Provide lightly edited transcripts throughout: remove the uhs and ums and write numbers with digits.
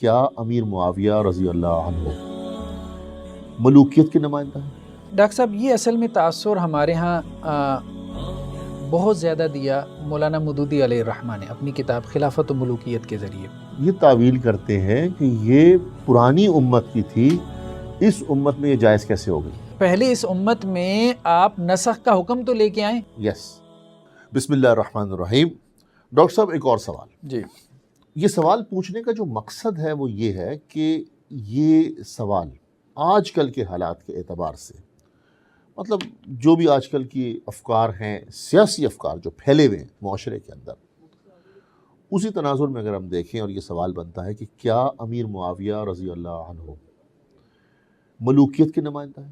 کیا امیر معاویہ رضی اللہ عنہ ملوکیت کے نمائندہ ہیں؟ ڈاکٹر صاحب یہ اصل میں تاثر ہمارے ہاں بہت زیادہ دیا مولانا مودودی علیہ الرحمہ نے اپنی کتاب خلافت و ملوکیت کے ذریعے۔ یہ تعویل کرتے ہیں کہ یہ پرانی امت کی تھی، اس امت میں یہ جائز کیسے ہو گئی؟ پہلے اس امت میں آپ نسخ کا حکم تو لے کے آئیں۔ یس، بسم اللہ الرحمن الرحیم۔ ڈاکٹر صاحب ایک اور سوال۔ جی، یہ سوال پوچھنے کا جو مقصد ہے وہ یہ ہے کہ یہ سوال آج کل کے حالات کے اعتبار سے، مطلب جو بھی آج کل کی افکار ہیں، سیاسی افکار جو پھیلے ہوئے ہیں معاشرے کے اندر، اسی تناظر میں اگر ہم دیکھیں اور یہ سوال بنتا ہے کہ کیا امیر معاویہ رضی اللہ عنہ ملوکیت کے نمائندہ ہیں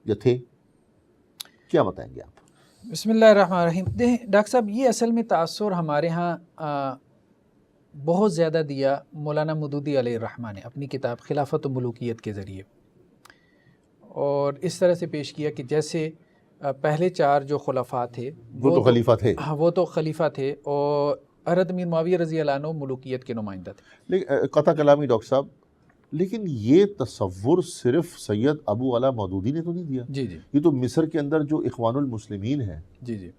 یا تھے؟ کیا بتائیں گے آپ؟ بسم اللہ الرحمن الرحیم۔ دیکھیں ڈاکٹر صاحب یہ اصل میں تاثر ہمارے ہاں بہت زیادہ دیا مولانا مودودی علیہ الرحمہ نے اپنی کتاب خلافت و ملوکیت کے ذریعے، اور اس طرح سے پیش کیا کہ جیسے پہلے چار جو خلفاء تھے وہ تو خلیفہ تھے، وہ تو خلیفہ تھے، اور حضرت امیر معاویہ رضی اللہ عنہ ملوکیت کے نمائندہ تھے۔ لیکن قطع کلامی ڈاکٹر صاحب، لیکن یہ تصور صرف سید ابو علا مودودی نے تو نہیں دیا۔ جی جی، یہ تو مصر کے اندر جو اخوان المسلمین ہیں جی جی،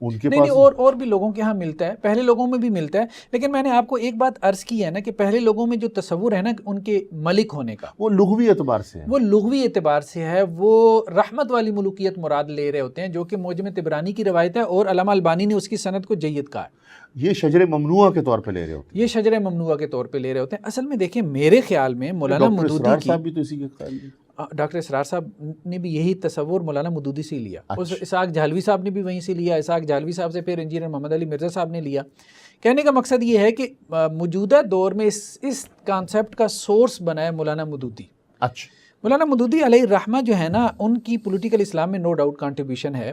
ان کے نہیں پاس اور بھی لوگوں کے ہاں ملتا ہے، پہلے لوگوں میں بھی ملتا ہے، لیکن میں نے آپ کو ایک بات عرض کی ہے نا کہ پہلے لوگوں میں جو تصور ہے نا ان کے ملک ہونے کا، وہ لغوی اعتبار سے ہیں، وہ لغوی اعتبار سے ہے، وہ رحمت والی ملوکیت مراد لے رہے ہوتے ہیں، جو کہ معجم طبرانی کی روایت ہے، اور علامہ البانی نے اس کی سند کو جید کہا ہے۔ یہ شجر ممنوعہ کے طور پہ لے رہے ہوتے ہیں، یہ شجر ممنوعہ کے طور پہ لے رہے ہوتے ہیں۔ اصل میں دیکھیں میرے خیال میں مولانا ڈاکٹر مودودی اسرار کی، صاحب بھی تو اسی کے قائل ہیں۔ ڈاکٹر اسرار صاحب نے بھی یہی تصور مولانا مودودی سے لیا، اس اسحاق جہلوی صاحب نے بھی وہیں سے لیا، اسحاق جہلوی صاحب سے پھر انجینئر محمد علی مرزا صاحب نے لیا۔ کہنے کا مقصد یہ ہے کہ موجودہ دور میں اس کانسیپٹ کا سورس بنا ہے مولانا مودودی۔ اچھا، مولانا مودودی علیہ الرحمہ جو ہے نا، ان کی پولیٹیکل اسلام میں نو ڈاؤٹ کنٹریبیوشن ہے،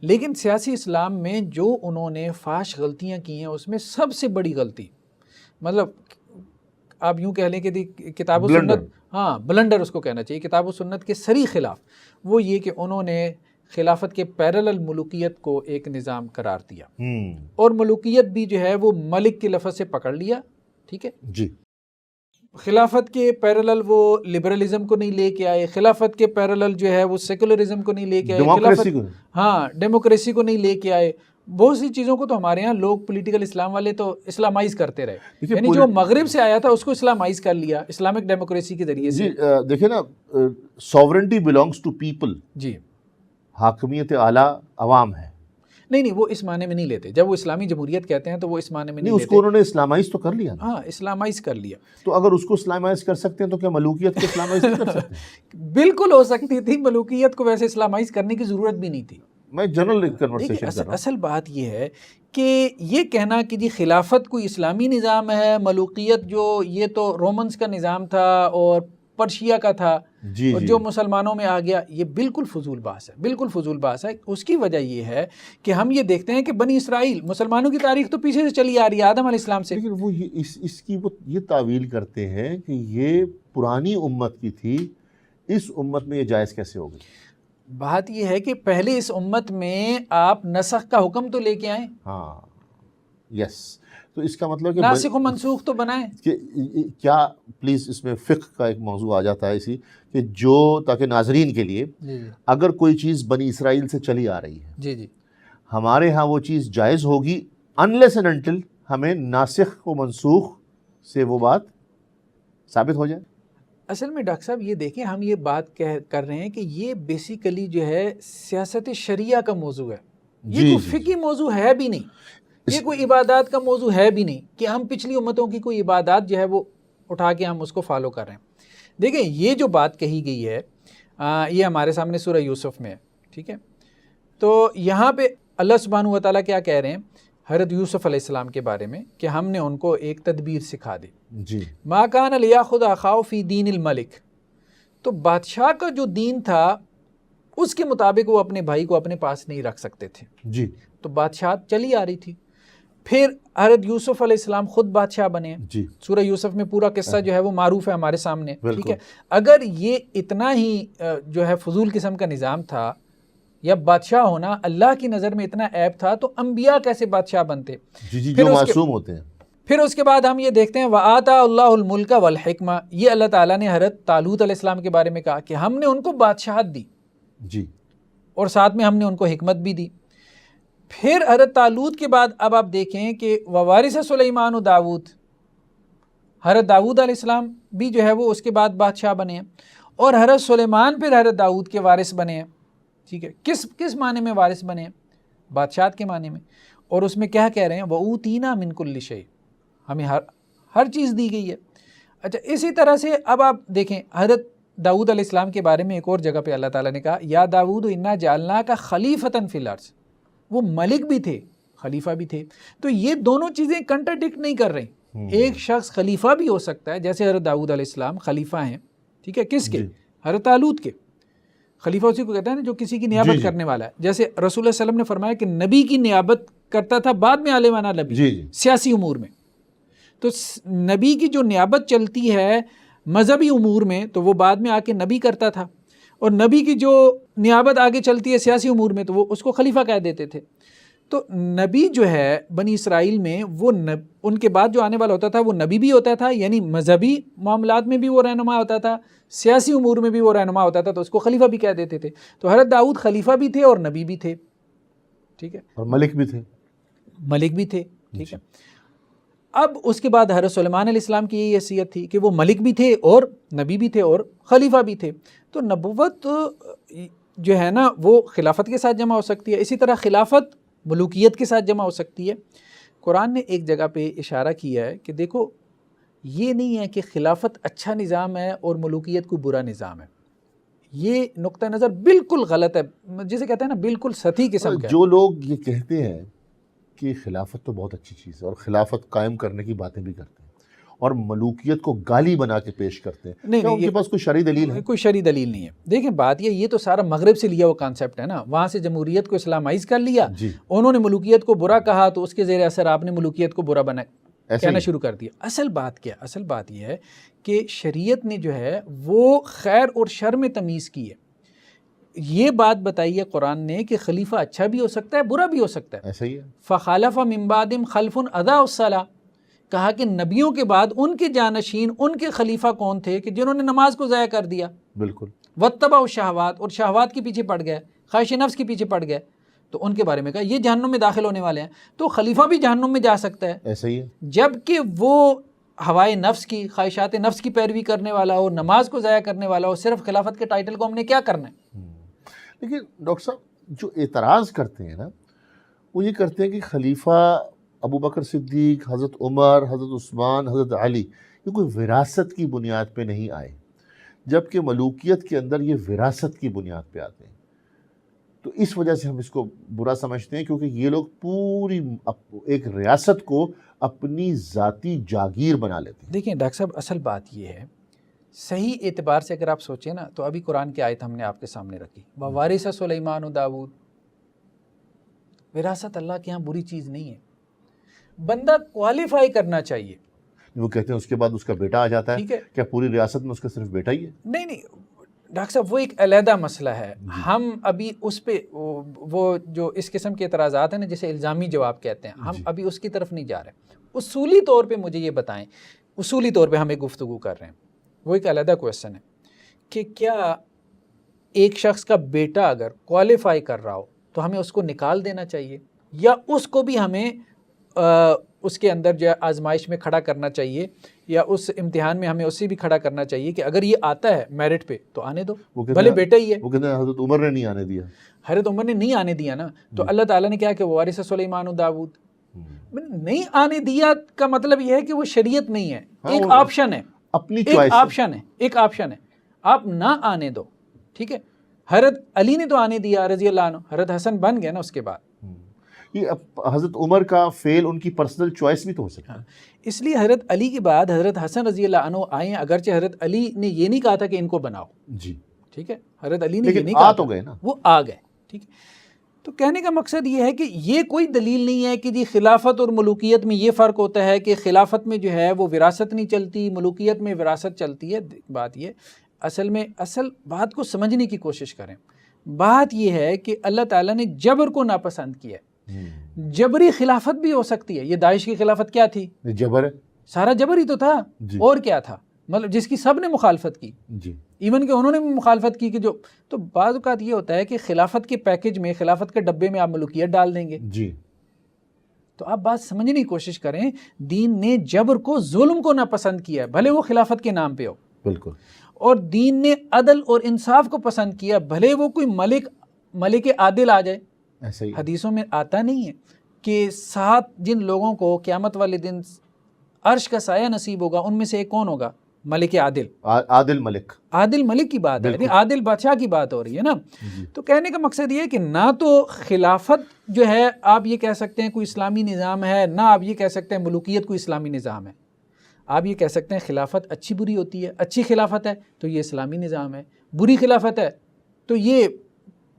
لیکن سیاسی اسلام میں جو انہوں نے فاحش غلطیاں کی ہیں اس میں سب سے بڑی غلطی، مطلب آپ یوں کہہ لیں کہ کتاب و سنت، ہاں بلنڈر اس کو کہنا چاہیے، کتاب و سنت کے سری خلاف، وہ یہ کہ انہوں نے خلافت کے پیرلل ملوکیت کو ایک نظام قرار دیا، اور ملوکیت بھی جو ہے وہ ملک کے لفظ سے پکڑ لیا، ٹھیک ہے جی، خلافت کے پیرلل وہ لبرلزم کو نہیں لے کے آئے، خلافت کے پیرلل جو ہے وہ سیکولرزم کو نہیں لے کے آئے، ڈیموکریسی کو، ہاں ڈیموکریسی کو نہیں لے کے آئے، بہت سی چیزوں کو تو ہمارے ہاں لوگ پولیٹیکل اسلام والے تو اسلامائز کرتے رہے، یعنی جو مغرب سے آیا تھا اس کو اسلامائز کر لیا اسلامک ڈیموکریسی کے ذریعے سے۔ جی دیکھیں نا، سوورنٹی بلانگس ٹو پیپل، جی حاکمیت اعلیٰ عوام ہے، نہیں وہ اس معنی میں نہیں لیتے، جب وہ اسلامی جمہوریت کہتے ہیں تو وہ اس معنی میں نہیں اس لیتے، کو انہوں نے اسلامائز تو کر لیا نا۔ ہاں اسلامائز کر لیا۔ تو اگر اس کو اسلامائز کر سکتے ہیں تو کیا ملوکیت کو اسلامائز نہیں کر سکتے؟ بالکل ہو سکتی تھی، ملوکیت کو ویسے اسلامائز کرنے کی ضرورت بھی نہیں تھی۔ میں جنرل کنورسیشن کر رہا ہوں۔ اصل بات یہ ہے کہ یہ کہنا کہ جی خلافت کوئی اسلامی نظام ہے، ملوکیت جو یہ تو رومنز کا نظام تھا اور پرشیا کا تھا، اور جو مسلمانوں میں آ گیا، یہ بالکل فضول بحث ہے، بالکل فضول بحث ہے۔ اس کی وجہ یہ ہے کہ ہم یہ دیکھتے ہیں کہ بنی اسرائیل، مسلمانوں کی تاریخ تو پیچھے سے چلی آ رہی ہے آدم علیہ السلام سے، لیکن وہ اس کی وہ یہ تعویل کرتے ہیں کہ یہ پرانی امت کی تھی، اس امت میں یہ جائز کیسے ہو گئی؟ بات یہ ہے کہ پہلے اس امت میں آپ نسخ کا حکم تو لے کے آئیں، ہاں یس، تو اس کا مطلب کہ ناسخ و منسوخ تو بنائیں۔ کہ کیا پلیز اس میں فقہ کا ایک موضوع آ جاتا ہے اسی کہ جو تاکہ ناظرین کے لیے، اگر کوئی چیز بنی اسرائیل سے چلی آ رہی ہے، جی جی، ہمارے ہاں وہ چیز جائز ہوگی انلیس اینڈ انٹل ہمیں ناسخ و منسوخ سے وہ بات ثابت ہو جائے۔ اصل میں ڈاکٹر صاحب یہ دیکھیں، ہم یہ بات کر رہے ہیں کہ یہ بیسیکلی جو ہے سیاست شریعہ کا موضوع ہے، یہ کوئی فقہی موضوع ہے بھی نہیں، یہ کوئی عبادات کا موضوع ہے بھی نہیں کہ ہم پچھلی امتوں کی کوئی عبادات جو ہے وہ اٹھا کے ہم اس کو فالو کر رہے ہیں۔ دیکھیں یہ جو بات کہی گئی ہے یہ ہمارے سامنے سورہ یوسف میں ہے، ٹھیک ہے، تو یہاں پہ اللہ سبحانہ و تعالیٰ کیا کہہ رہے ہیں حضرت یوسف علیہ السلام کے بارے میں کہ ہم نے ان کو ایک تدبیر سکھا دی، جی، ما کان لیاخذ اخاہ فی دین الملک، تو بادشاہ کا جو دین تھا اس کے مطابق وہ اپنے بھائی کو اپنے پاس نہیں رکھ سکتے تھے، جی، تو بادشاہ چلی آ رہی تھی۔ پھر حضرت یوسف علیہ السلام خود بادشاہ بنے، جی، سورہ یوسف میں پورا قصہ جو ہے وہ معروف ہے ہمارے سامنے، ٹھیک بالکل۔ ہے۔ اگر یہ اتنا ہی جو ہے فضول قسم کا نظام تھا یا بادشاہ ہونا اللہ کی نظر میں اتنا عیب تھا تو انبیاء کیسے بادشاہ بنتے؟ جی جی، پھر جو اس کے معصوم ہوتے ہیں۔ پھر اس کے بعد ہم یہ دیکھتے ہیں وَآتَا اللَّهُ الْمُلْكَ وَالْحِكْمَةَ، یہ اللہ تعالیٰ نے حضرت طالوت علیہ السلام کے بارے میں کہا کہ ہم نے ان کو بادشاہت دی جی، اور ساتھ میں ہم نے ان کو حکمت بھی دی۔ پھر حضرت طالوت کے بعد اب آپ دیکھیں کہ وَوَارِثَ سُلَيْمَانُ داؤد، حضرت داؤد علیہ السلام بھی جو ہے وہ اس کے بعد بادشاہ بنے ہیں، اور حضرت سلیمان پھر حضرت داؤد کے وارث بنے ہیں۔ ٹھیک ہے، کس معنی میں وارث بنے ہیں؟ بادشاہت کے معنی میں۔ اور اس میں کیا کہہ رہے ہیں؟ وَأُوتِينَا مِن كُلِّ شَيْءٍ، ہمیں ہر چیز دی گئی ہے۔ اچھا، اسی طرح سے اب آپ دیکھیں حضرت داؤد علیہ السلام کے بارے میں ایک اور جگہ پہ اللہ تعالیٰ نے کہا یا داؤد انا جعلناک خلیفۃ فی الارض، وہ ملک بھی تھے خلیفہ بھی تھے۔ تو یہ دونوں چیزیں کنٹرڈکٹ نہیں کر رہی۔ ایک شخص خلیفہ بھی ہو سکتا ہے، جیسے حضرت داؤد علیہ السلام خلیفہ ہیں، ٹھیک ہے، کس کے؟ حضرت طالوت کے۔ خلیفہ اسی کو کہتے ہیں نا جو کسی کی نیابت کرنے والا ہے، جیسے رسول اللہ صلی اللہ علیہ وسلم نے فرمایا کہ نبی کی نیابت کرتا تھا بعد میں عالم نبی سیاسی امور میں، تو نبی کی جو نیابت چلتی ہے مذہبی امور میں تو وہ بعد میں آ کے نبی کرتا تھا، اور نبی کی جو نیابت آگے چلتی ہے سیاسی امور میں تو وہ اس کو خلیفہ کہہ دیتے تھے۔ تو نبی جو ہے بنی اسرائیل میں وہ ان کے بعد جو آنے والا ہوتا تھا وہ نبی بھی ہوتا تھا، یعنی مذہبی معاملات میں بھی وہ رہنما ہوتا تھا، سیاسی امور میں بھی وہ رہنما ہوتا تھا، تو اس کو خلیفہ بھی کہہ دیتے تھے۔ تو حضرت داؤد خلیفہ بھی تھے اور نبی بھی تھے، ٹھیک ہے، اور ملک بھی تھے، ملک بھی تھے، ٹھیک ہے۔ اب اس کے بعد حضرت سلیمان علیہ السلام کی یہ حیثیت تھی کہ وہ ملک بھی تھے اور نبی بھی تھے اور خلیفہ بھی تھے۔ تو نبوت جو ہے نا وہ خلافت کے ساتھ جمع ہو سکتی ہے، اسی طرح خلافت ملوکیت کے ساتھ جمع ہو سکتی ہے۔ قرآن نے ایک جگہ پہ اشارہ کیا ہے کہ دیکھو یہ نہیں ہے کہ خلافت اچھا نظام ہے اور ملوکیت کوئی برا نظام ہے، یہ نقطہ نظر بالکل غلط ہے، جسے کہتے ہیں نا بالکل سطحی قسم کا۔ جو لوگ یہ کہتے ہیں کہ خلافت تو بہت اچھی چیز ہے اور خلافت قائم کرنے کی باتیں بھی کرتے ہیں اور ملوکیت کو گالی بنا کے پیش کرتے ہیں، نہیں ان کے پاس کوئی شرعی دلیل ہے؟ کوئی شرعی دلیل نہیں ہے۔ دیکھیں بات یہ تو سارا مغرب سے لیا ہوا کانسیپٹ ہے نا، وہاں سے جمہوریت کو اسلامائز کر لیا، انہوں نے ملوکیت کو برا کہا تو اس کے زیر اثر آپ نے ملوکیت کو برا کہنا شروع کر دیا۔ اصل بات یہ ہے کہ شریعت نے جو ہے وہ خیر اور شر میں تمیز کی ہے۔ یہ بات بتائی ہے قرآن نے کہ خلیفہ اچھا بھی ہو سکتا ہے برا بھی ہو سکتا ہے، ایسا ہی ہے۔ فخلف من بعدہم خلف اضاعوا الصلاۃ، کہا کہ نبیوں کے بعد ان کے جانشین ان کے خلیفہ کون تھے کہ جنہوں نے نماز کو ضائع کر دیا، بالکل، واتبعوا الشہوات، اور شہوات کے پیچھے پڑ گئے، خواہش نفس کے پیچھے پڑ گئے، تو ان کے بارے میں کہا یہ جہنم میں داخل ہونے والے ہیں۔ تو خلیفہ بھی جہنم میں جا سکتا ہے، ایسا ہی ہے، جبکہ وہ ہوائے نفس کی خواہشات نفس کی پیروی کرنے والا ہو، نماز کو ضائع کرنے والا ہو، صرف خلافت کے ٹائٹل کو ہم نے کیا کرنا ہے۔ لیکن ڈاکٹر صاحب جو اعتراض کرتے ہیں نا وہ یہ کرتے ہیں کہ خلیفہ ابو بکر صدیق، حضرت عمر، حضرت عثمان، حضرت علی یہ کوئی وراثت کی بنیاد پہ نہیں آئے، جبکہ ملوکیت کے اندر یہ وراثت کی بنیاد پہ آتے ہیں۔ تو اس وجہ سے ہم اس کو برا سمجھتے ہیں کیونکہ یہ لوگ پوری ایک ریاست کو اپنی ذاتی جاگیر بنا لیتے ہیں۔ دیکھیں ڈاکٹر صاحب اصل بات یہ ہے، صحیح اعتبار سے اگر آپ سوچیں نا تو ابھی قرآن کی آیت ہم نے آپ کے سامنے رکھی، وَوَارِثَ سُلَيْمَانُ داؤد، وراثت اللہ کے ہاں بری چیز نہیں ہے، بندہ کوالیفائی کرنا چاہیے۔ وہ کہتے ہیں اس کے بعد اس کا بیٹا آ جاتا ہے، کیا پوری ریاست میں اس کا صرف بیٹا ہی ہے؟ نہیں ڈاکٹر صاحب وہ ایک علیحدہ مسئلہ ہے، ہم ابھی اس پہ وہ جو اس قسم کے اعتراضات ہیں نا جسے الزامی جواب کہتے ہیں، ہم ابھی اس کی طرف نہیں جا رہے۔ اصولی طور پہ مجھے یہ بتائیں، اصولی طور پہ ہم ایک گفتگو کر رہے ہیں، وہ ایک علیحدہ کویسچن ہے کہ کیا ایک شخص کا بیٹا اگر کوالیفائی کر رہا ہو تو ہمیں اس کو نکال دینا چاہیے، یا اس کو بھی ہمیں اس کے اندر جو آزمائش میں کھڑا کرنا چاہیے، یا اس امتحان میں ہمیں اسے بھی کھڑا کرنا چاہیے کہ اگر یہ آتا ہے میرٹ پہ تو آنے دو، بھلے بیٹا ہی ہے۔ وہ کہتے ہیں حضرت عمر نے نہیں آنے دیا، حضرت عمر نے نہیں آنے دیا نا، تو اللہ تعالیٰ نے کیا کہ وارث سلیمان داؤد، نہیں آنے دیا کا مطلب یہ ہے کہ وہ شریعت نہیں ہے، ایک آپشن ہے، اپنی چوائس، ایک آپشن ہے، آپ نہ آنے دو، ٹھیک ہے۔ حضرت علی نے تو آنے دیا رضی اللہ عنہ، حضرت حسن بن گیا نا اس کے بعد۔ یہ حضرت عمر کا فیل ان کی پرسنل چوائس بھی تو ہو سکتا ہے، اس لیے حضرت علی کے بعد حضرت حسن رضی اللہ عنہ آئے، اگرچہ حضرت علی نے یہ نہیں کہا تھا کہ ان کو بناؤ، جی ٹھیک ہے، حضرت علی نے یہ لیکن نہیں کہا آ تو گئے نا، وہ آ گئے، ٹھیک ہے۔ تو کہنے کا مقصد یہ ہے کہ یہ کوئی دلیل نہیں ہے کہ جی خلافت اور ملوکیت میں یہ فرق ہوتا ہے کہ خلافت میں جو ہے وہ وراثت نہیں چلتی، ملوکیت میں وراثت چلتی ہے۔ بات یہ اصل بات کو سمجھنے کی کوشش کریں، بات یہ ہے کہ اللہ تعالیٰ نے جبر کو ناپسند کیا ہے، جبری خلافت بھی ہو سکتی ہے. یہ داعش کی خلافت کیا تھی؟ جبر ہے، سارا جبر ہی تو تھا. اور کیا تھا؟ مطلب جس کی سب نے مخالفت کی، ایون کہ انہوں نے بھی مخالفت کی کہ جو. تو بعض اوقات یہ ہوتا ہے کہ خلافت کے پیکج میں، خلافت کے ڈبے میں آپ ملوکیت ڈال دیں گے. تو آپ بات سمجھنے کی کوشش کریں، دین نے جبر کو، ظلم کو ناپسند کیا ہے، بھلے وہ خلافت کے نام پہ ہو. بالکل. اور دین نے عدل اور انصاف کو پسند کیا، بھلے وہ کوئی ملک عادل آ جائے. ایسے ہی حدیثوں میں آتا نہیں ہے کہ 7 جن لوگوں کو قیامت والے دن عرش کا سایہ نصیب ہوگا، ان میں سے ایک کون ہوگا؟ ملک عادل. عادل ملک کی بات ہے، عادل بادشاہ کی بات ہو رہی ہے نا. تو کہنے کا مقصد یہ ہے کہ نہ تو خلافت جو ہے آپ یہ کہہ سکتے ہیں کوئی اسلامی نظام ہے، نہ آپ یہ کہہ سکتے ہیں ملوکیت کوئی اسلامی نظام ہے. آپ یہ کہہ سکتے ہیں خلافت اچھی بری ہوتی ہے. اچھی خلافت ہے تو یہ اسلامی نظام ہے، بری خلافت ہے تو یہ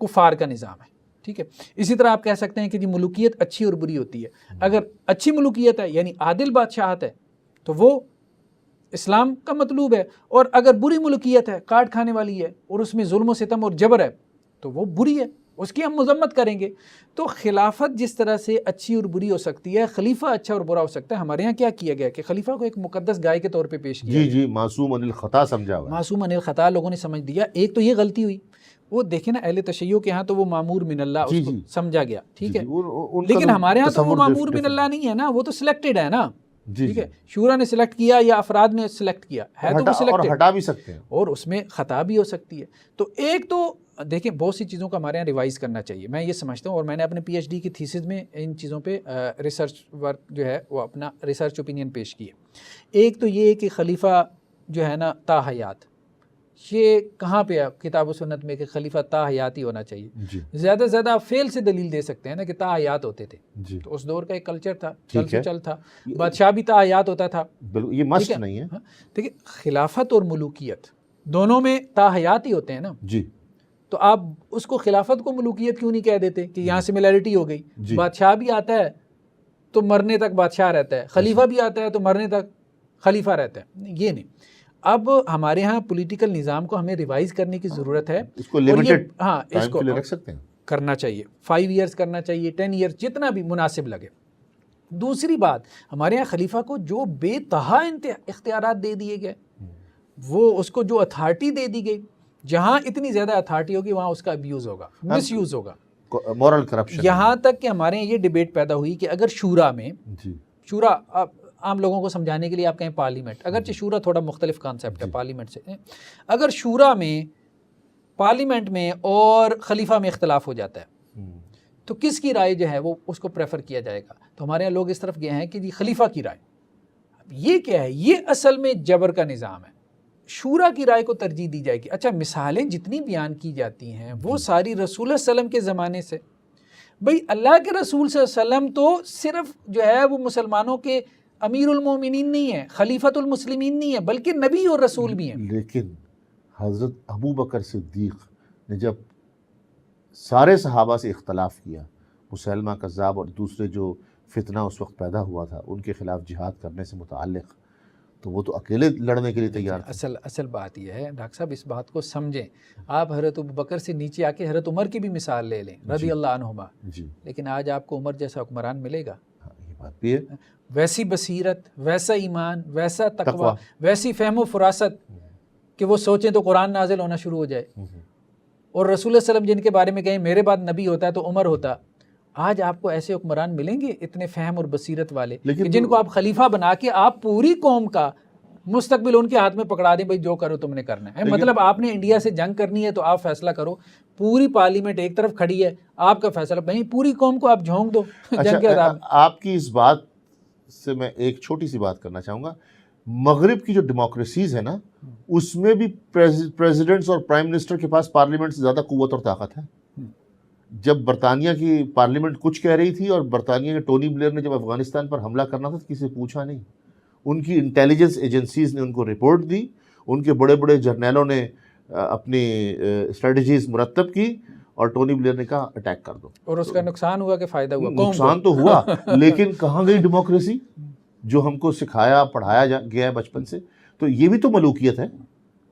کفار کا نظام ہے. ٹھیک ہے. اسی طرح آپ کہہ سکتے ہیں کہ جی ملوکیت اچھی اور بری ہوتی ہے. اگر اچھی ملوکیت ہے یعنی عادل بادشاہت ہے تو وہ اسلام کا مطلوب ہے، اور اگر بری ملوکیت ہے، کاٹ کھانے والی ہے اور اس میں ظلم و ستم اور جبر ہے تو وہ بری ہے، اس کی ہم مذمت کریں گے. تو خلافت جس طرح سے اچھی اور بری ہو سکتی ہے، خلیفہ اچھا اور برا ہو سکتا ہے. ہمارے ہاں کیا کیا گیا کہ خلیفہ کو ایک مقدس گائے کے طور پہ پیش کیا. جی معصوم عن الخطا سمجھا ہوا ہے. معصوم عن الخطا لوگوں نے سمجھ دیا. ایک تو یہ غلطی ہوئی، وہ دیکھیں نا اہل تشیع کے ہاں تو وہ معمور من اللہ اس کو سمجھا گیا. ٹھیک ہے. لیکن ہمارے ہاں تو وہ معمور من اللہ نہیں ہے نا، وہ تو سلیکٹڈ ہے نا. ٹھیک ہے. شورا نے سلیکٹ کیا یا افراد نے سلیکٹ کیا ہے تو وہ سلیکٹ، اور ہٹا بھی سکتے ہیں، اور اس میں خطا بھی ہو سکتی ہے. تو ایک تو دیکھیں بہت سی چیزوں کا ہمارے یہاں ریوائز کرنا چاہیے، میں یہ سمجھتا ہوں. اور میں نے اپنے پی ایچ ڈی کی تھیسس میں ان چیزوں پہ ریسرچ ورک جو ہے وہ اپنا ریسرچ اوپینین پیش کیے. ایک تو یہ کہ خلیفہ جو ہے نا تا حیات، یہ کہاں پہ کتاب و سنت میں کہ خلیفہ تا حیات ہی ہونا چاہیے. زیادہ سے زیادہ آپ فیل سے دلیل دے سکتے ہیں نا کہ تا حیات ہوتے تھے. تو اس دور کا ایک کلچر تھا، چل سے چل تھا، بادشاہ بھی تا حیات ہوتا تھا. یہ مسٹ نہیں ہے. دیکھیں خلافت اور ملوکیت دونوں میں تا حیات ہی ہوتے ہیں نا. تو آپ اس کو خلافت کو ملوکیت کیوں نہیں کہہ دیتے کہ یہاں سملیرٹی ہو گئی. بادشاہ بھی آتا ہے تو مرنے تک بادشاہ رہتا ہے، خلیفہ بھی آتا ہے تو مرنے تک خلیفہ رہتا ہے. یہ نہیں. اب ہمارے ہاں پولیٹیکل نظام کو ہمیں ریوائز کرنے کی ضرورت ہے. اس کو لیمیٹڈ اس کو رکھ سکتے ہیں، کرنا چاہیے. 5 ایئرز کرنا چاہیے، 10 ایئرز، جتنا بھی مناسب لگے. دوسری بات، ہمارے ہاں خلیفہ کو جو بے تہا اختیارات دے دیے گئے، وہ اس کو جو اتھارٹی دے دی گئی، جہاں اتنی زیادہ اتھارٹی ہوگی وہاں اس کا ابیوز ہوگا، مس یوز ہوگا، مورل کرپشن. یہاں تک کہ ہمارے یہاں یہ ڈیبیٹ پیدا ہوئی کہ اگر شورا میں، شورا عام لوگوں کو سمجھانے کے لیے آپ کہیں پارلیمنٹ، اگرچہ شورا تھوڑا مختلف کانسیپٹ ہے پارلیمنٹ سے، اگر شورا میں، پارلیمنٹ میں اور خلیفہ میں اختلاف ہو جاتا ہے تو کس کی رائے جو ہے وہ اس کو پریفر کیا جائے گا؟ تو ہمارے یہاں لوگ اس طرف گئے ہیں کہ جی خلیفہ کی رائے. اب یہ کیا ہے؟ یہ اصل میں جبر کا نظام ہے. شورا کی رائے کو ترجیح دی جائے گی. اچھا مثالیں جتنی بیان کی جاتی ہیں وہ ساری رسول اللہ علیہ وسلم کے زمانے سے. بھئی اللہ کے رسول صلی اللہ علیہ وسلم تو صرف جو ہے وہ مسلمانوں کے امیر المومنین نہیں ہے، خلیفۃ المسلمین نہیں ہے، بلکہ نبی اور رسول بھی ہیں. لیکن حضرت ابو بکر صدیق نے جب سارے صحابہ سے اختلاف کیا، مسلمہ کذاب اور دوسرے جو فتنہ اس وقت پیدا ہوا تھا ان کے خلاف جہاد کرنے سے متعلق، تو وہ تو اکیلے لڑنے کے لیے تیار تھے. اصل بات یہ ہے ڈاکٹر صاحب، اس بات کو سمجھیں. آپ حضرت ابو بکر سے نیچے آ کے حضرت عمر کی بھی مثال لے لیں رضی اللہ عنہما. لیکن آج آپ کو عمر جیسا حکمران ملے گا؟ یہ بات بھی ہے. ویسی بصیرت، ویسا ایمان، ویسا تقوی، ویسی فہم و فراست کہ وہ سوچیں تو قرآن نازل ہونا شروع ہو جائے. اور رسول اللہ صلی اللہ علیہ وسلم جن کے بارے میں کہیں میرے بعد نبی ہوتا ہے تو عمر ہوتا. آج آپ کو ایسے حکمران ملیں گے اتنے فہم اور بصیرت والے کہ جن کو آپ خلیفہ بنا کے آپ پوری قوم کا مستقبل ان کے ہاتھ میں پکڑا دیں، بھائی جو کرو تم نے کرنا ہے. مطلب آپ نے انڈیا سے جنگ کرنی ہے تو آپ فیصلہ کرو، پوری پارلیمنٹ ایک طرف کھڑی ہے، آپ کا فیصلہ، بھائی پوری قوم کو آپ جھونک دو جنگ کے عذاب. آپ کی اس بات سے میں ایک چھوٹی سی بات کرنا چاہوں گا. مغرب کی جو ڈیموکریسیز ہے نا، اس میں بھی پریزیڈنٹس اور پرائم منسٹر کے پاس پارلیمنٹ سے زیادہ قوت اور طاقت ہے. جب برطانیہ کی پارلیمنٹ کچھ کہہ رہی تھی اور برطانیہ کے ٹونی بلیئر نے جب افغانستان پر حملہ کرنا تھا تو کسی سے پوچھا نہیں. ان کی انٹیلیجنس ایجنسیز نے ان کو رپورٹ دی، ان کے بڑے بڑے جرنیلوں نے اپنی اسٹریٹجیز مرتب کی اور ٹونی بلیئر نے کہا اٹیک کر دو. اور اس کا نقصان ہوا کہ فائدہ ہوا؟ نقصان تو ہوا، لیکن کہاں گئی ڈیموکریسی جو ہم کو سکھایا پڑھایا گیا ہے بچپن سے؟ تو یہ بھی تو ملوکیت ہے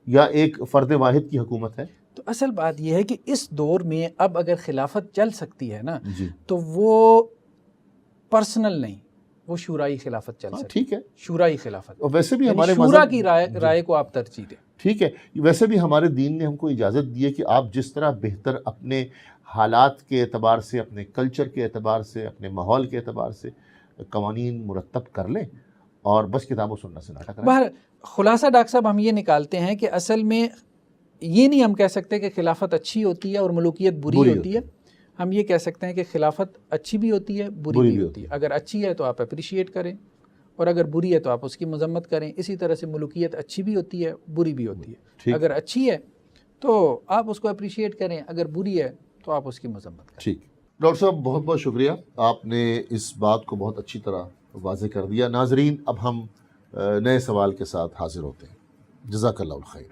یا ایک فرد واحد کی حکومت ہے؟ تو اصل بات یہ ہے کہ اس دور میں اب اگر خلافت چل سکتی ہے نا جی تو وہ پرسنل نہیں، وہ شورائی خلافت چل سکتی ٹھیک ہے. شورائی خلافت، اور ویسے بھی یعنی ہمارے شورا مذہب کی رائے کو آپ ترجیح دیں. ٹھیک ہے، ویسے بھی ہمارے دین نے ہم کو اجازت دی ہے کہ آپ جس طرح بہتر اپنے حالات کے اعتبار سے، اپنے کلچر کے اعتبار سے، اپنے ماحول کے اعتبار سے قوانین مرتب کر لیں اور بس کتاب و سنت سے ناٹا کریں. باہر خلاصہ ڈاکٹر صاحب ہم یہ نکالتے ہیں کہ اصل میں یہ نہیں ہم کہہ سکتے کہ خلافت اچھی ہوتی ہے اور ملوکیت بری ہوتی ہے. ہم یہ کہہ سکتے ہیں کہ خلافت اچھی بھی ہوتی ہے، بری بھی ہوتی ہے. اگر اچھی ہے تو آپ اپریشیٹ کریں، اور اگر بری ہے تو آپ اس کی مذمت کریں. اسی طرح سے ملوکیت اچھی بھی ہوتی ہے، بری بھی ہوتی ہے. اگر اچھی ہے تو آپ اس کو اپریشیٹ کریں، اگر بری ہے تو آپ اس کی مذمت کریں. ٹھیک. ڈاکٹر صاحب بہت بہت شکریہ، آپ نے اس بات کو بہت اچھی طرح واضح کر دیا. ناظرین اب ہم نئے سوال کے ساتھ حاضر ہوتے ہیں. جزاک اللہ الخیر.